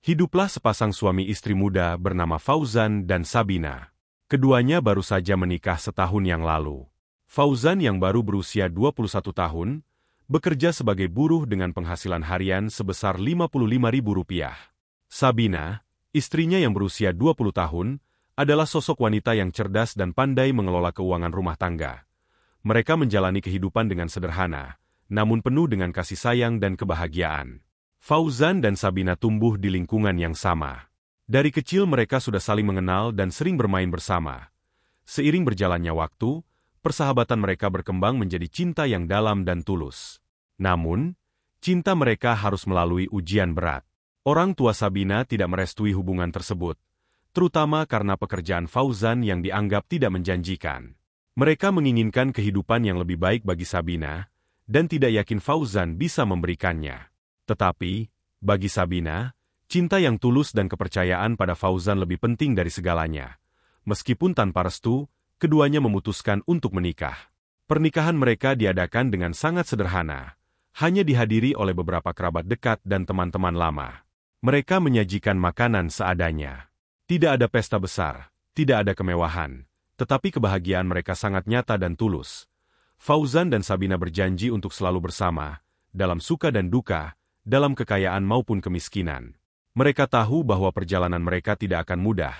Hiduplah sepasang suami istri muda bernama Fauzan dan Sabina. Keduanya baru saja menikah setahun yang lalu. Fauzan yang baru berusia 21 tahun, bekerja sebagai buruh dengan penghasilan harian sebesar Rp55.000. Sabina, istrinya yang berusia 20 tahun, adalah sosok wanita yang cerdas dan pandai mengelola keuangan rumah tangga. Mereka menjalani kehidupan dengan sederhana, namun penuh dengan kasih sayang dan kebahagiaan. Fauzan dan Sabina tumbuh di lingkungan yang sama. Dari kecil mereka sudah saling mengenal dan sering bermain bersama. Seiring berjalannya waktu, persahabatan mereka berkembang menjadi cinta yang dalam dan tulus. Namun, cinta mereka harus melalui ujian berat. Orang tua Sabina tidak merestui hubungan tersebut, terutama karena pekerjaan Fauzan yang dianggap tidak menjanjikan. Mereka menginginkan kehidupan yang lebih baik bagi Sabina, dan tidak yakin Fauzan bisa memberikannya. Tetapi, bagi Sabina, cinta yang tulus dan kepercayaan pada Fauzan lebih penting dari segalanya. Meskipun tanpa restu, keduanya memutuskan untuk menikah. Pernikahan mereka diadakan dengan sangat sederhana, hanya dihadiri oleh beberapa kerabat dekat dan teman-teman lama. Mereka menyajikan makanan seadanya. Tidak ada pesta besar, tidak ada kemewahan, tetapi kebahagiaan mereka sangat nyata dan tulus. Fauzan dan Sabina berjanji untuk selalu bersama, dalam suka dan duka, dalam kekayaan maupun kemiskinan. Mereka tahu bahwa perjalanan mereka tidak akan mudah,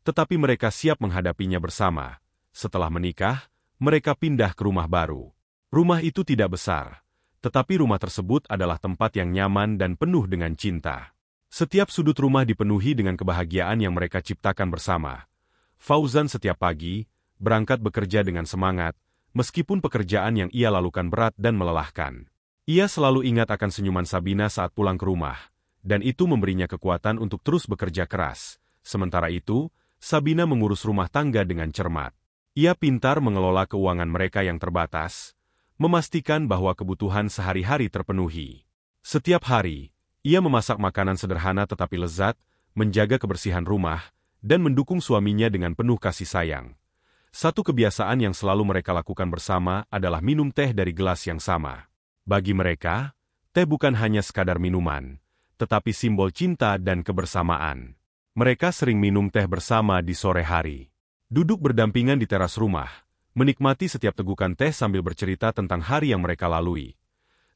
tetapi mereka siap menghadapinya bersama. Setelah menikah, mereka pindah ke rumah baru. Rumah itu tidak besar, tetapi rumah tersebut adalah tempat yang nyaman dan penuh dengan cinta. Setiap sudut rumah dipenuhi dengan kebahagiaan yang mereka ciptakan bersama. Fauzan setiap pagi berangkat bekerja dengan semangat, meskipun pekerjaan yang ia lakukan berat dan melelahkan. Ia selalu ingat akan senyuman Sabina saat pulang ke rumah, dan itu memberinya kekuatan untuk terus bekerja keras. Sementara itu, Sabina mengurus rumah tangga dengan cermat. Ia pintar mengelola keuangan mereka yang terbatas, memastikan bahwa kebutuhan sehari-hari terpenuhi. Setiap hari, ia memasak makanan sederhana tetapi lezat, menjaga kebersihan rumah, dan mendukung suaminya dengan penuh kasih sayang. Satu kebiasaan yang selalu mereka lakukan bersama adalah minum teh dari gelas yang sama. Bagi mereka, teh bukan hanya sekadar minuman, tetapi simbol cinta dan kebersamaan. Mereka sering minum teh bersama di sore hari. Duduk berdampingan di teras rumah, menikmati setiap tegukan teh sambil bercerita tentang hari yang mereka lalui.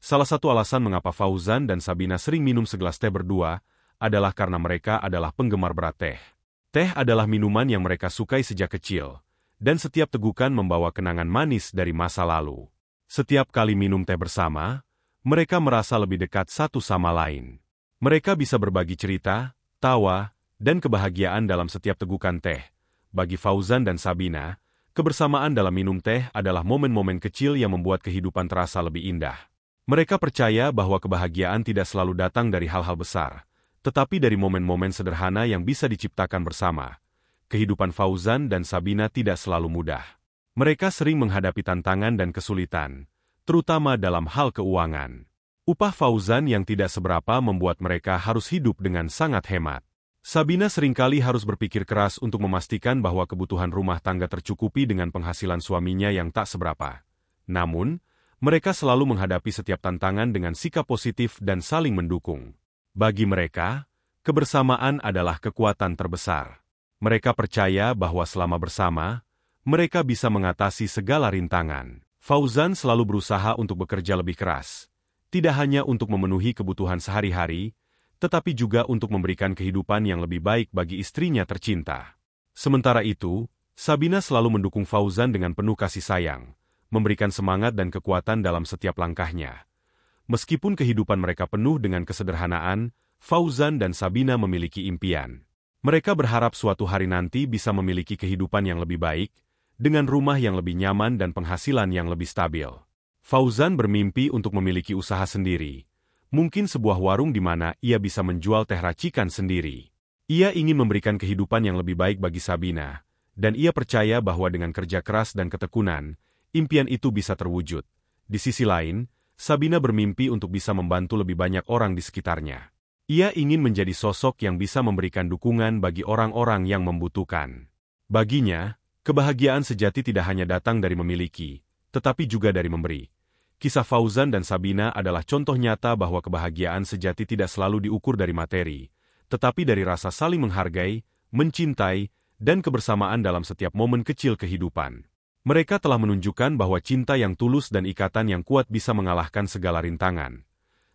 Salah satu alasan mengapa Fauzan dan Sabina sering minum segelas teh berdua adalah karena mereka adalah penggemar berat teh. Teh adalah minuman yang mereka sukai sejak kecil, dan setiap tegukan membawa kenangan manis dari masa lalu. Setiap kali minum teh bersama, mereka merasa lebih dekat satu sama lain. Mereka bisa berbagi cerita, tawa, dan kebahagiaan dalam setiap tegukan teh. Bagi Fauzan dan Sabina, kebersamaan dalam minum teh adalah momen-momen kecil yang membuat kehidupan terasa lebih indah. Mereka percaya bahwa kebahagiaan tidak selalu datang dari hal-hal besar, tetapi dari momen-momen sederhana yang bisa diciptakan bersama. Kehidupan Fauzan dan Sabina tidak selalu mudah. Mereka sering menghadapi tantangan dan kesulitan, terutama dalam hal keuangan. Upah Fauzan yang tidak seberapa membuat mereka harus hidup dengan sangat hemat. Sabina seringkali harus berpikir keras untuk memastikan bahwa kebutuhan rumah tangga tercukupi dengan penghasilan suaminya yang tak seberapa. Namun, mereka selalu menghadapi setiap tantangan dengan sikap positif dan saling mendukung. Bagi mereka, kebersamaan adalah kekuatan terbesar. Mereka percaya bahwa selama bersama, mereka bisa mengatasi segala rintangan. Fauzan selalu berusaha untuk bekerja lebih keras, tidak hanya untuk memenuhi kebutuhan sehari-hari, tetapi juga untuk memberikan kehidupan yang lebih baik bagi istrinya tercinta. Sementara itu, Sabina selalu mendukung Fauzan dengan penuh kasih sayang, memberikan semangat dan kekuatan dalam setiap langkahnya. Meskipun kehidupan mereka penuh dengan kesederhanaan, Fauzan dan Sabina memiliki impian. Mereka berharap suatu hari nanti bisa memiliki kehidupan yang lebih baik, dengan rumah yang lebih nyaman dan penghasilan yang lebih stabil. Fauzan bermimpi untuk memiliki usaha sendiri, mungkin sebuah warung di mana ia bisa menjual teh racikan sendiri. Ia ingin memberikan kehidupan yang lebih baik bagi Sabina, dan ia percaya bahwa dengan kerja keras dan ketekunan, impian itu bisa terwujud. Di sisi lain, Sabina bermimpi untuk bisa membantu lebih banyak orang di sekitarnya. Ia ingin menjadi sosok yang bisa memberikan dukungan bagi orang-orang yang membutuhkan. Baginya, kebahagiaan sejati tidak hanya datang dari memiliki, tetapi juga dari memberi. Kisah Fauzan dan Sabina adalah contoh nyata bahwa kebahagiaan sejati tidak selalu diukur dari materi, tetapi dari rasa saling menghargai, mencintai, dan kebersamaan dalam setiap momen kecil kehidupan. Mereka telah menunjukkan bahwa cinta yang tulus dan ikatan yang kuat bisa mengalahkan segala rintangan.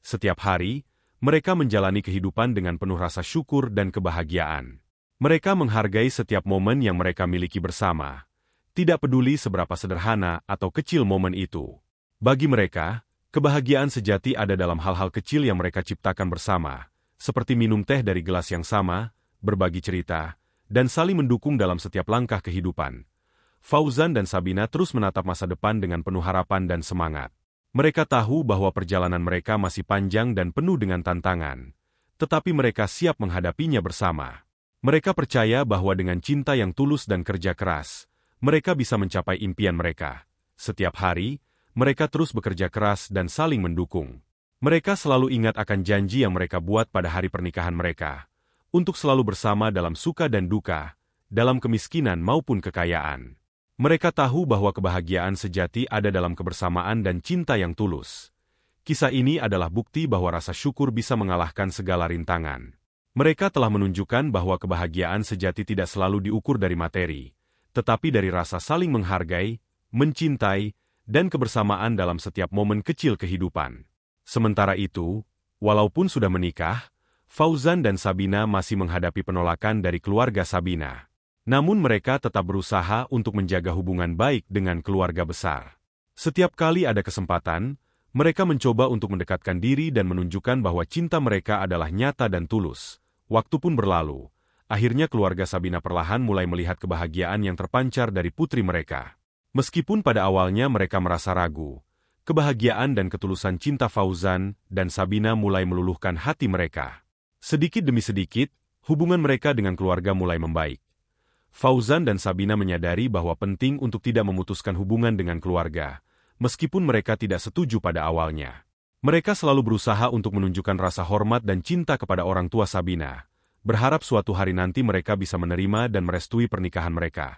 Setiap hari, mereka menjalani kehidupan dengan penuh rasa syukur dan kebahagiaan. Mereka menghargai setiap momen yang mereka miliki bersama, tidak peduli seberapa sederhana atau kecil momen itu. Bagi mereka, kebahagiaan sejati ada dalam hal-hal kecil yang mereka ciptakan bersama, seperti minum teh dari gelas yang sama, berbagi cerita, dan saling mendukung dalam setiap langkah kehidupan. Fauzan dan Sabina terus menatap masa depan dengan penuh harapan dan semangat. Mereka tahu bahwa perjalanan mereka masih panjang dan penuh dengan tantangan, tetapi mereka siap menghadapinya bersama. Mereka percaya bahwa dengan cinta yang tulus dan kerja keras, mereka bisa mencapai impian mereka. Setiap hari, mereka terus bekerja keras dan saling mendukung. Mereka selalu ingat akan janji yang mereka buat pada hari pernikahan mereka, untuk selalu bersama dalam suka dan duka, dalam kemiskinan maupun kekayaan. Mereka tahu bahwa kebahagiaan sejati ada dalam kebersamaan dan cinta yang tulus. Kisah ini adalah bukti bahwa rasa syukur bisa mengalahkan segala rintangan. Mereka telah menunjukkan bahwa kebahagiaan sejati tidak selalu diukur dari materi, tetapi dari rasa saling menghargai, mencintai, dan kebersamaan dalam setiap momen kecil kehidupan. Sementara itu, walaupun sudah menikah, Fauzan dan Sabina masih menghadapi penolakan dari keluarga Sabina. Namun mereka tetap berusaha untuk menjaga hubungan baik dengan keluarga besar. Setiap kali ada kesempatan, mereka mencoba untuk mendekatkan diri dan menunjukkan bahwa cinta mereka adalah nyata dan tulus. Waktu pun berlalu, akhirnya keluarga Sabina perlahan mulai melihat kebahagiaan yang terpancar dari putri mereka. Meskipun pada awalnya mereka merasa ragu, kebahagiaan dan ketulusan cinta Fauzan dan Sabina mulai meluluhkan hati mereka. Sedikit demi sedikit, hubungan mereka dengan keluarga mulai membaik. Fauzan dan Sabina menyadari bahwa penting untuk tidak memutuskan hubungan dengan keluarga, meskipun mereka tidak setuju pada awalnya. Mereka selalu berusaha untuk menunjukkan rasa hormat dan cinta kepada orang tua Sabina, berharap suatu hari nanti mereka bisa menerima dan merestui pernikahan mereka.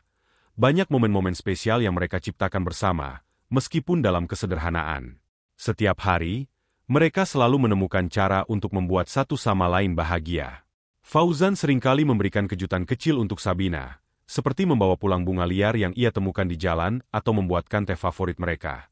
Banyak momen-momen spesial yang mereka ciptakan bersama, meskipun dalam kesederhanaan. Setiap hari, mereka selalu menemukan cara untuk membuat satu sama lain bahagia. Fauzan seringkali memberikan kejutan kecil untuk Sabina, seperti membawa pulang bunga liar yang ia temukan di jalan atau membuatkan teh favorit mereka.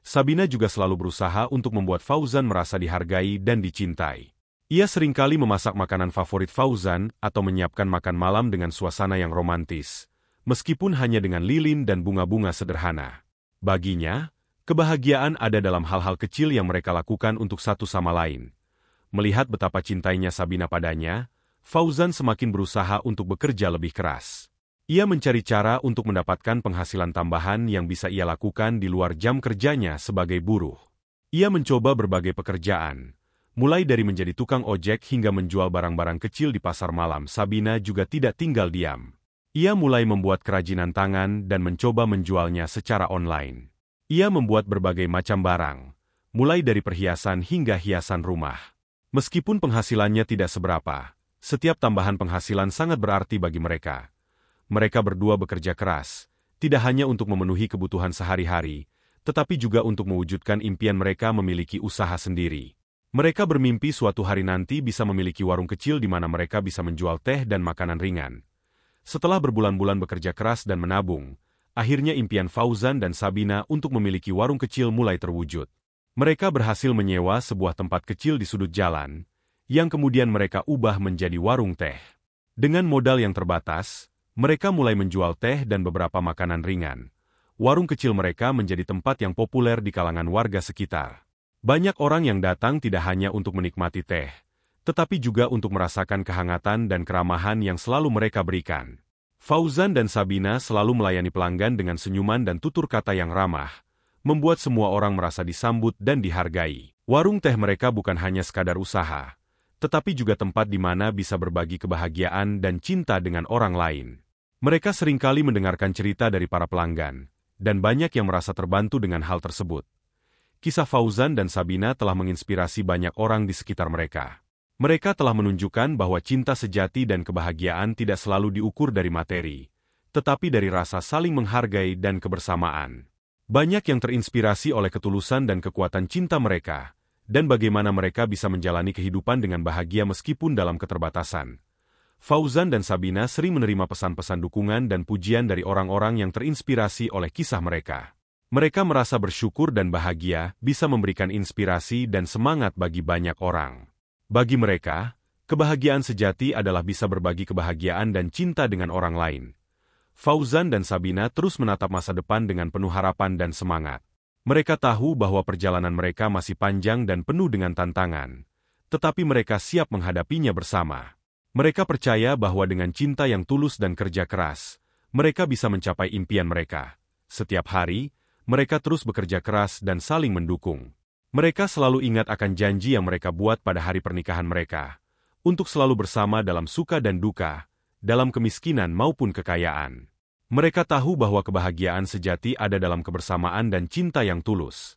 Sabina juga selalu berusaha untuk membuat Fauzan merasa dihargai dan dicintai. Ia seringkali memasak makanan favorit Fauzan atau menyiapkan makan malam dengan suasana yang romantis, meskipun hanya dengan lilin dan bunga-bunga sederhana. Baginya, kebahagiaan ada dalam hal-hal kecil yang mereka lakukan untuk satu sama lain. Melihat betapa cintainya Sabina padanya, Fauzan semakin berusaha untuk bekerja lebih keras. Ia mencari cara untuk mendapatkan penghasilan tambahan yang bisa ia lakukan di luar jam kerjanya sebagai buruh. Ia mencoba berbagai pekerjaan, mulai dari menjadi tukang ojek hingga menjual barang-barang kecil di pasar malam. Sabina juga tidak tinggal diam. Ia mulai membuat kerajinan tangan dan mencoba menjualnya secara online. Ia membuat berbagai macam barang, mulai dari perhiasan hingga hiasan rumah. Meskipun penghasilannya tidak seberapa, setiap tambahan penghasilan sangat berarti bagi mereka. Mereka berdua bekerja keras, tidak hanya untuk memenuhi kebutuhan sehari-hari, tetapi juga untuk mewujudkan impian mereka memiliki usaha sendiri. Mereka bermimpi suatu hari nanti bisa memiliki warung kecil di mana mereka bisa menjual teh dan makanan ringan. Setelah berbulan-bulan bekerja keras dan menabung, akhirnya impian Fauzan dan Sabina untuk memiliki warung kecil mulai terwujud. Mereka berhasil menyewa sebuah tempat kecil di sudut jalan, yang kemudian mereka ubah menjadi warung teh. Dengan modal yang terbatas, mereka mulai menjual teh dan beberapa makanan ringan. Warung kecil mereka menjadi tempat yang populer di kalangan warga sekitar. Banyak orang yang datang tidak hanya untuk menikmati teh, tetapi juga untuk merasakan kehangatan dan keramahan yang selalu mereka berikan. Fauzan dan Sabina selalu melayani pelanggan dengan senyuman dan tutur kata yang ramah, membuat semua orang merasa disambut dan dihargai. Warung teh mereka bukan hanya sekadar usaha, tetapi juga tempat di mana bisa berbagi kebahagiaan dan cinta dengan orang lain. Mereka seringkali mendengarkan cerita dari para pelanggan, dan banyak yang merasa terbantu dengan hal tersebut. Kisah Fauzan dan Sabina telah menginspirasi banyak orang di sekitar mereka. Mereka telah menunjukkan bahwa cinta sejati dan kebahagiaan tidak selalu diukur dari materi, tetapi dari rasa saling menghargai dan kebersamaan. Banyak yang terinspirasi oleh ketulusan dan kekuatan cinta mereka, dan bagaimana mereka bisa menjalani kehidupan dengan bahagia meskipun dalam keterbatasan. Fauzan dan Sabina sering menerima pesan-pesan dukungan dan pujian dari orang-orang yang terinspirasi oleh kisah mereka. Mereka merasa bersyukur dan bahagia bisa memberikan inspirasi dan semangat bagi banyak orang. Bagi mereka, kebahagiaan sejati adalah bisa berbagi kebahagiaan dan cinta dengan orang lain. Fauzan dan Sabina terus menatap masa depan dengan penuh harapan dan semangat. Mereka tahu bahwa perjalanan mereka masih panjang dan penuh dengan tantangan, tetapi mereka siap menghadapinya bersama. Mereka percaya bahwa dengan cinta yang tulus dan kerja keras, mereka bisa mencapai impian mereka. Setiap hari, mereka terus bekerja keras dan saling mendukung. Mereka selalu ingat akan janji yang mereka buat pada hari pernikahan mereka, untuk selalu bersama dalam suka dan duka, dalam kemiskinan maupun kekayaan. Mereka tahu bahwa kebahagiaan sejati ada dalam kebersamaan dan cinta yang tulus.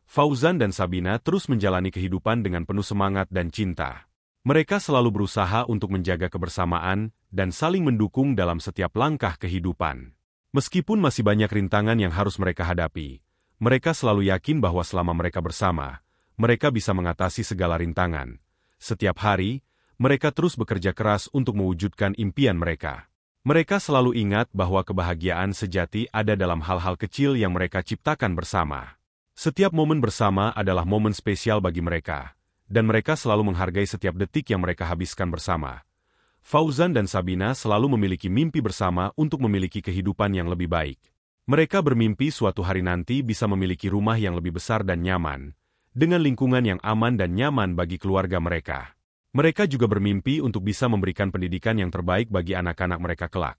Fauzan dan Sabina terus menjalani kehidupan dengan penuh semangat dan cinta. Mereka selalu berusaha untuk menjaga kebersamaan dan saling mendukung dalam setiap langkah kehidupan. Meskipun masih banyak rintangan yang harus mereka hadapi, mereka selalu yakin bahwa selama mereka bersama, mereka bisa mengatasi segala rintangan. Setiap hari, mereka terus bekerja keras untuk mewujudkan impian mereka. Mereka selalu ingat bahwa kebahagiaan sejati ada dalam hal-hal kecil yang mereka ciptakan bersama. Setiap momen bersama adalah momen spesial bagi mereka, dan mereka selalu menghargai setiap detik yang mereka habiskan bersama. Fauzan dan Sabina selalu memiliki mimpi bersama untuk memiliki kehidupan yang lebih baik. Mereka bermimpi suatu hari nanti bisa memiliki rumah yang lebih besar dan nyaman, dengan lingkungan yang aman dan nyaman bagi keluarga mereka. Mereka juga bermimpi untuk bisa memberikan pendidikan yang terbaik bagi anak-anak mereka kelak.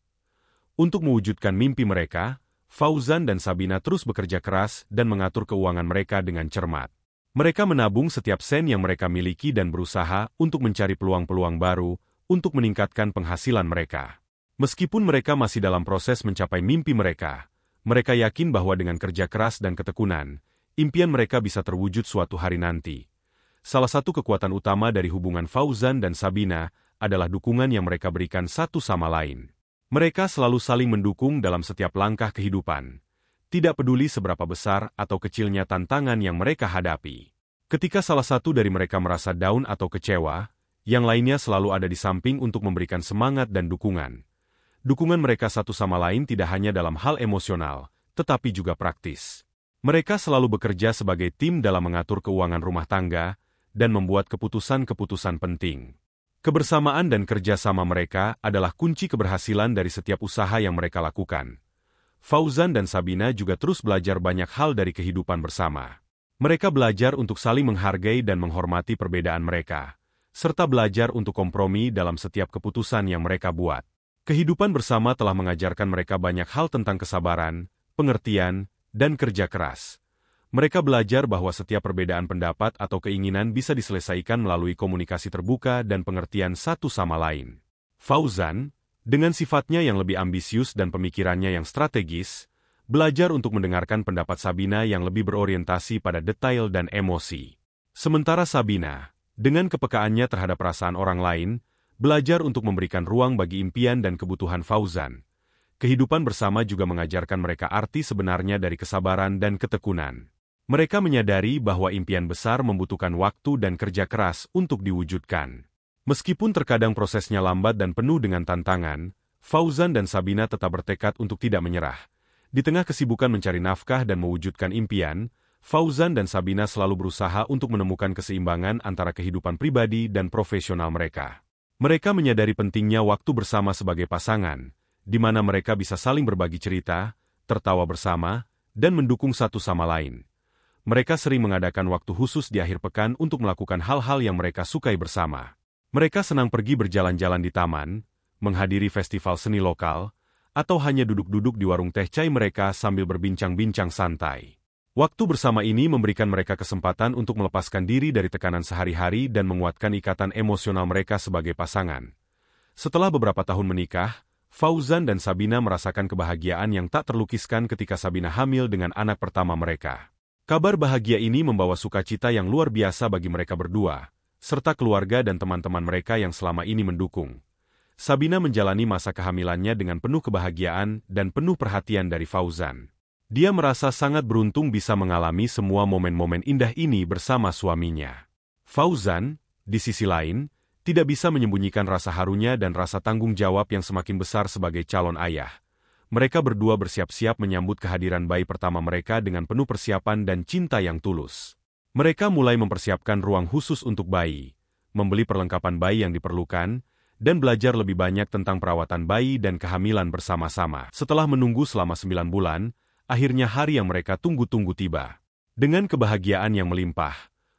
Untuk mewujudkan mimpi mereka, Fauzan dan Sabina terus bekerja keras dan mengatur keuangan mereka dengan cermat. Mereka menabung setiap sen yang mereka miliki dan berusaha untuk mencari peluang-peluang baru untuk meningkatkan penghasilan mereka. Meskipun mereka masih dalam proses mencapai mimpi mereka, mereka yakin bahwa dengan kerja keras dan ketekunan, impian mereka bisa terwujud suatu hari nanti. Salah satu kekuatan utama dari hubungan Fauzan dan Sabina adalah dukungan yang mereka berikan satu sama lain. Mereka selalu saling mendukung dalam setiap langkah kehidupan, tidak peduli seberapa besar atau kecilnya tantangan yang mereka hadapi. Ketika salah satu dari mereka merasa down atau kecewa, yang lainnya selalu ada di samping untuk memberikan semangat dan dukungan. Dukungan mereka satu sama lain tidak hanya dalam hal emosional, tetapi juga praktis. Mereka selalu bekerja sebagai tim dalam mengatur keuangan rumah tangga dan membuat keputusan-keputusan penting. Kebersamaan dan kerjasama mereka adalah kunci keberhasilan dari setiap usaha yang mereka lakukan. Fauzan dan Sabina juga terus belajar banyak hal dari kehidupan bersama. Mereka belajar untuk saling menghargai dan menghormati perbedaan mereka, serta belajar untuk kompromi dalam setiap keputusan yang mereka buat. Kehidupan bersama telah mengajarkan mereka banyak hal tentang kesabaran, pengertian, dan kerja keras. Mereka belajar bahwa setiap perbedaan pendapat atau keinginan bisa diselesaikan melalui komunikasi terbuka dan pengertian satu sama lain. Fauzan, dengan sifatnya yang lebih ambisius dan pemikirannya yang strategis, belajar untuk mendengarkan pendapat Sabina yang lebih berorientasi pada detail dan emosi. Sementara Sabina, dengan kepekaannya terhadap perasaan orang lain, belajar untuk memberikan ruang bagi impian dan kebutuhan Fauzan. Kehidupan bersama juga mengajarkan mereka arti sebenarnya dari kesabaran dan ketekunan. Mereka menyadari bahwa impian besar membutuhkan waktu dan kerja keras untuk diwujudkan. Meskipun terkadang prosesnya lambat dan penuh dengan tantangan, Fauzan dan Sabina tetap bertekad untuk tidak menyerah. Di tengah kesibukan mencari nafkah dan mewujudkan impian, Fauzan dan Sabina selalu berusaha untuk menemukan keseimbangan antara kehidupan pribadi dan profesional mereka. Mereka menyadari pentingnya waktu bersama sebagai pasangan, di mana mereka bisa saling berbagi cerita, tertawa bersama, dan mendukung satu sama lain. Mereka sering mengadakan waktu khusus di akhir pekan untuk melakukan hal-hal yang mereka sukai bersama. Mereka senang pergi berjalan-jalan di taman, menghadiri festival seni lokal, atau hanya duduk-duduk di warung teh chai mereka sambil berbincang-bincang santai. Waktu bersama ini memberikan mereka kesempatan untuk melepaskan diri dari tekanan sehari-hari dan menguatkan ikatan emosional mereka sebagai pasangan. Setelah beberapa tahun menikah, Fauzan dan Sabina merasakan kebahagiaan yang tak terlukiskan ketika Sabina hamil dengan anak pertama mereka. Kabar bahagia ini membawa sukacita yang luar biasa bagi mereka berdua, serta keluarga dan teman-teman mereka yang selama ini mendukung. Sabina menjalani masa kehamilannya dengan penuh kebahagiaan dan penuh perhatian dari Fauzan. Dia merasa sangat beruntung bisa mengalami semua momen-momen indah ini bersama suaminya. Fauzan, di sisi lain, tidak bisa menyembunyikan rasa harunya dan rasa tanggung jawab yang semakin besar sebagai calon ayah. Mereka berdua bersiap-siap menyambut kehadiran bayi pertama mereka dengan penuh persiapan dan cinta yang tulus. Mereka mulai mempersiapkan ruang khusus untuk bayi, membeli perlengkapan bayi yang diperlukan, dan belajar lebih banyak tentang perawatan bayi dan kehamilan bersama-sama. Setelah menunggu selama 9 bulan, akhirnya hari yang mereka tunggu-tunggu tiba. Dengan kebahagiaan yang melimpah,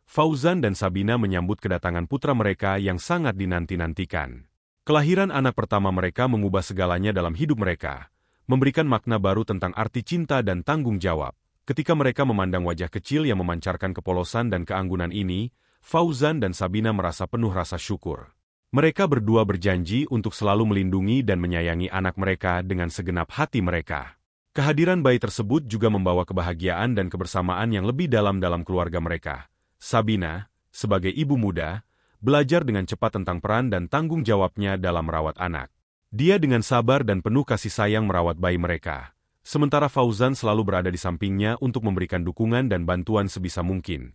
Fauzan dan Sabina menyambut kedatangan putra mereka yang sangat dinanti-nantikan. Kelahiran anak pertama mereka mengubah segalanya dalam hidup mereka, memberikan makna baru tentang arti cinta dan tanggung jawab. Ketika mereka memandang wajah kecil yang memancarkan kepolosan dan keanggunan ini, Fauzan dan Sabina merasa penuh rasa syukur. Mereka berdua berjanji untuk selalu melindungi dan menyayangi anak mereka dengan segenap hati mereka. Kehadiran bayi tersebut juga membawa kebahagiaan dan kebersamaan yang lebih dalam keluarga mereka. Sabina, sebagai ibu muda, belajar dengan cepat tentang peran dan tanggung jawabnya dalam merawat anak. Dia dengan sabar dan penuh kasih sayang merawat bayi mereka. Sementara Fauzan selalu berada di sampingnya untuk memberikan dukungan dan bantuan sebisa mungkin.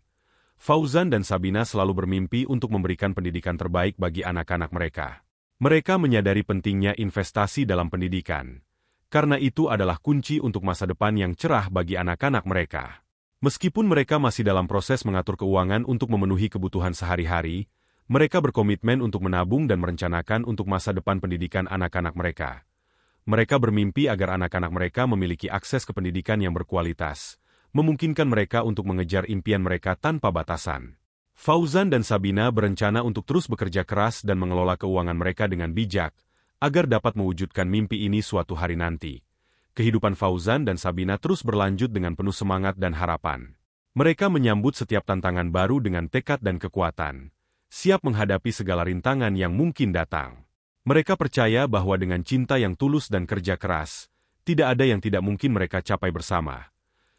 Fauzan dan Sabina selalu bermimpi untuk memberikan pendidikan terbaik bagi anak-anak mereka. Mereka menyadari pentingnya investasi dalam pendidikan, karena itu adalah kunci untuk masa depan yang cerah bagi anak-anak mereka. Meskipun mereka masih dalam proses mengatur keuangan untuk memenuhi kebutuhan sehari-hari, mereka berkomitmen untuk menabung dan merencanakan untuk masa depan pendidikan anak-anak mereka. Mereka bermimpi agar anak-anak mereka memiliki akses ke pendidikan yang berkualitas, memungkinkan mereka untuk mengejar impian mereka tanpa batasan. Fauzan dan Sabina berencana untuk terus bekerja keras dan mengelola keuangan mereka dengan bijak, agar dapat mewujudkan mimpi ini suatu hari nanti. Kehidupan Fauzan dan Sabina terus berlanjut dengan penuh semangat dan harapan. Mereka menyambut setiap tantangan baru dengan tekad dan kekuatan, siap menghadapi segala rintangan yang mungkin datang. Mereka percaya bahwa dengan cinta yang tulus dan kerja keras, tidak ada yang tidak mungkin mereka capai bersama.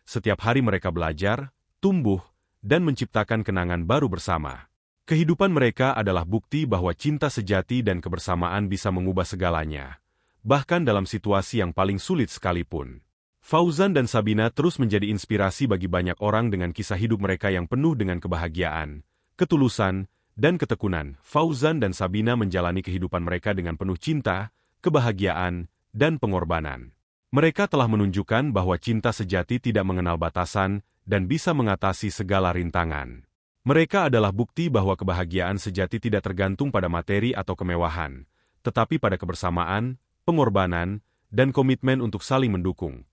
Setiap hari mereka belajar, tumbuh, dan menciptakan kenangan baru bersama. Kehidupan mereka adalah bukti bahwa cinta sejati dan kebersamaan bisa mengubah segalanya, bahkan dalam situasi yang paling sulit sekalipun. Fauzan dan Sabina terus menjadi inspirasi bagi banyak orang dengan kisah hidup mereka yang penuh dengan kebahagiaan, ketulusan, dan ketekunan. Fauzan dan Sabina menjalani kehidupan mereka dengan penuh cinta, kebahagiaan, dan pengorbanan. Mereka telah menunjukkan bahwa cinta sejati tidak mengenal batasan dan bisa mengatasi segala rintangan. Mereka adalah bukti bahwa kebahagiaan sejati tidak tergantung pada materi atau kemewahan, tetapi pada kebersamaan, pengorbanan, dan komitmen untuk saling mendukung.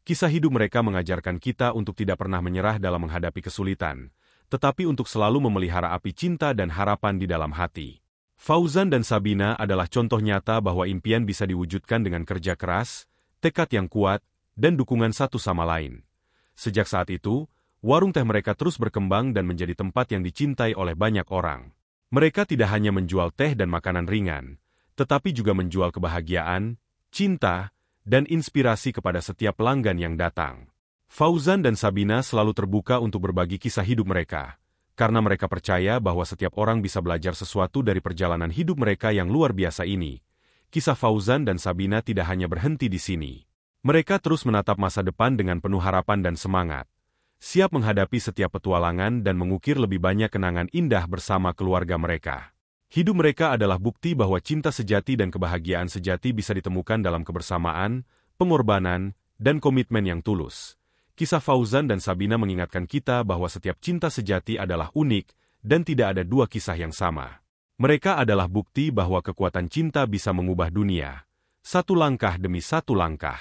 Kisah hidup mereka mengajarkan kita untuk tidak pernah menyerah dalam menghadapi kesulitan, tetapi untuk selalu memelihara api cinta dan harapan di dalam hati. Fauzan dan Sabina adalah contoh nyata bahwa impian bisa diwujudkan dengan kerja keras, tekad yang kuat, dan dukungan satu sama lain. Sejak saat itu, warung teh mereka terus berkembang dan menjadi tempat yang dicintai oleh banyak orang. Mereka tidak hanya menjual teh dan makanan ringan, tetapi juga menjual kebahagiaan, cinta, dan inspirasi kepada setiap pelanggan yang datang. Fauzan dan Sabina selalu terbuka untuk berbagi kisah hidup mereka, karena mereka percaya bahwa setiap orang bisa belajar sesuatu dari perjalanan hidup mereka yang luar biasa ini. Kisah Fauzan dan Sabina tidak hanya berhenti di sini. Mereka terus menatap masa depan dengan penuh harapan dan semangat, siap menghadapi setiap petualangan dan mengukir lebih banyak kenangan indah bersama keluarga mereka. Hidup mereka adalah bukti bahwa cinta sejati dan kebahagiaan sejati bisa ditemukan dalam kebersamaan, pengorbanan, dan komitmen yang tulus. Kisah Fauzan dan Sabina mengingatkan kita bahwa setiap cinta sejati adalah unik dan tidak ada dua kisah yang sama. Mereka adalah bukti bahwa kekuatan cinta bisa mengubah dunia, satu langkah demi satu langkah.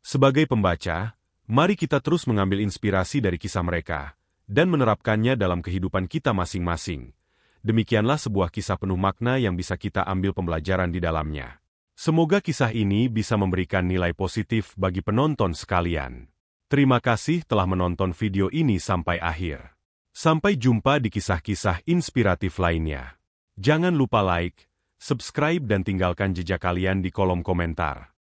Sebagai pembaca, mari kita terus mengambil inspirasi dari kisah mereka dan menerapkannya dalam kehidupan kita masing-masing. Demikianlah sebuah kisah penuh makna yang bisa kita ambil pembelajaran di dalamnya. Semoga kisah ini bisa memberikan nilai positif bagi penonton sekalian. Terima kasih telah menonton video ini sampai akhir. Sampai jumpa di kisah-kisah inspiratif lainnya. Jangan lupa like, subscribe dan tinggalkan jejak kalian di kolom komentar.